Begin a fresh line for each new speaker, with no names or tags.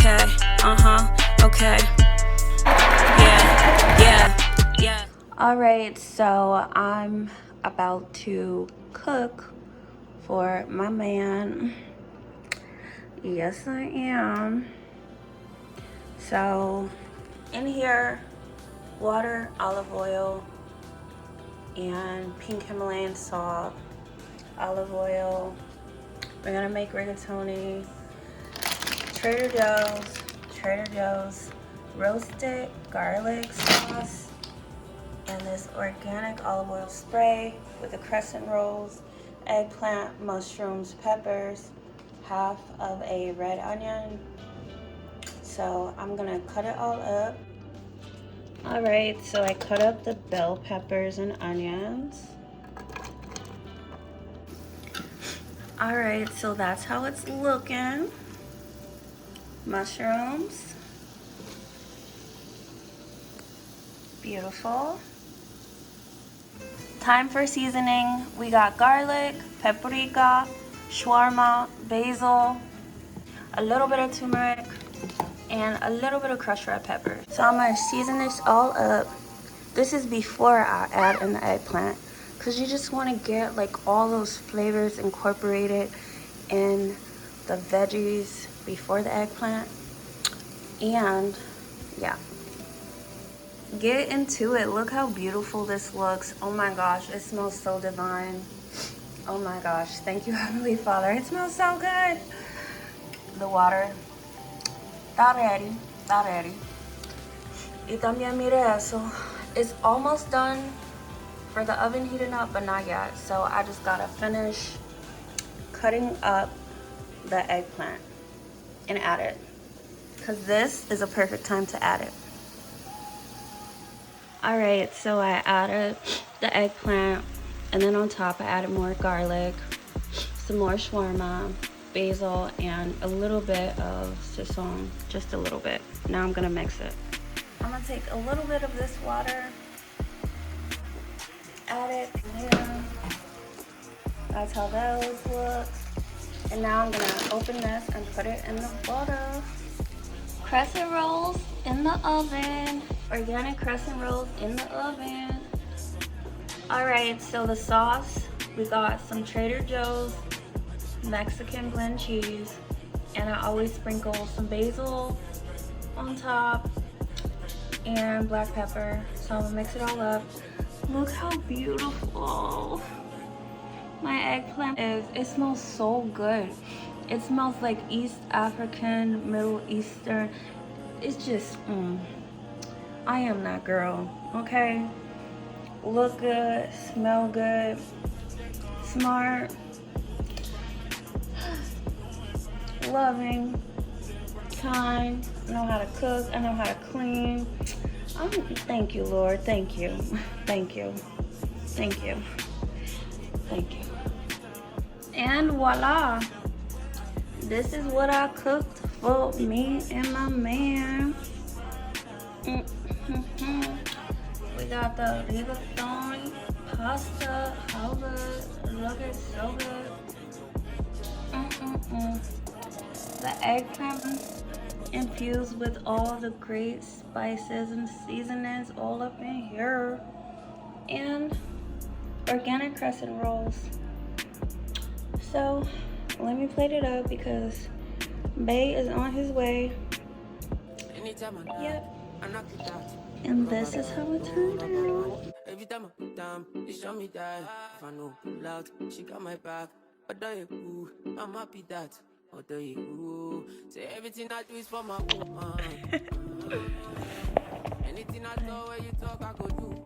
okay, okay. Yeah. Alright, so I'm about to cook for my man. Yes, I am. So, in here, water, olive oil, and pink Himalayan salt, olive oil. We're gonna make rigatoni, Trader Joe's roasted garlic sauce, and this organic olive oil spray with the crescent rolls, eggplant, mushrooms, peppers, half of a red onion. So I'm gonna cut it all up. All right, so I cut up the bell peppers and onions. All right, so that's how it's looking. Mushrooms. Beautiful. Time for seasoning. We got garlic, paprika, shawarma, basil, a little bit of turmeric, and a little bit of crushed red pepper. So I'm gonna season this all up. This is before I add in the eggplant, because you just want to get like all those flavors incorporated in the veggies before the eggplant. And yeah, get into it. Look how beautiful this looks. Oh my gosh, it smells so divine. Oh my gosh, thank you, Heavenly Father. It smells so good. The water está ready, está ready. Y también mire eso. It's almost done for the oven heating up, but not yet. So I just gotta finish cutting up the eggplant and add it, because this is a perfect time to add it. All right, so I added the eggplant, and then on top I added more garlic, some more shawarma, basil, and a little bit of Sazon, just a little bit. Now I'm gonna mix it. I'm gonna take a little bit of this water, add it here. That's how those look. And now I'm gonna open this and put it in the water. Crescent rolls in the oven. Organic crescent rolls in the oven. All right, so the sauce, we got some Trader Joe's Mexican blend cheese, and I always sprinkle some basil on top and black pepper. So I'm gonna mix it all up. Look how beautiful my eggplant is. It smells so good. It smells like East African, Middle Eastern. It's just, I am that girl, okay? Look good, smell good, smart, loving, kind, know how to cook, I know how to clean. Thank you, Lord. Thank you. Thank you. Thank you. Thank you. And voila. This is what I cooked for me and my man. We got the rigatoni pasta. How good. Look, it's so good. The eggplant infused with all the great spices and seasonings all up in here. And organic crescent rolls. So let me plate it up because Bay is on his way. Yep. And this is how it turned out. Every time I put down, they show me that. If I know pull out, she got my back. But I'm happy that. Say everything I do is for my woman. Anything I know where you talk, I go do.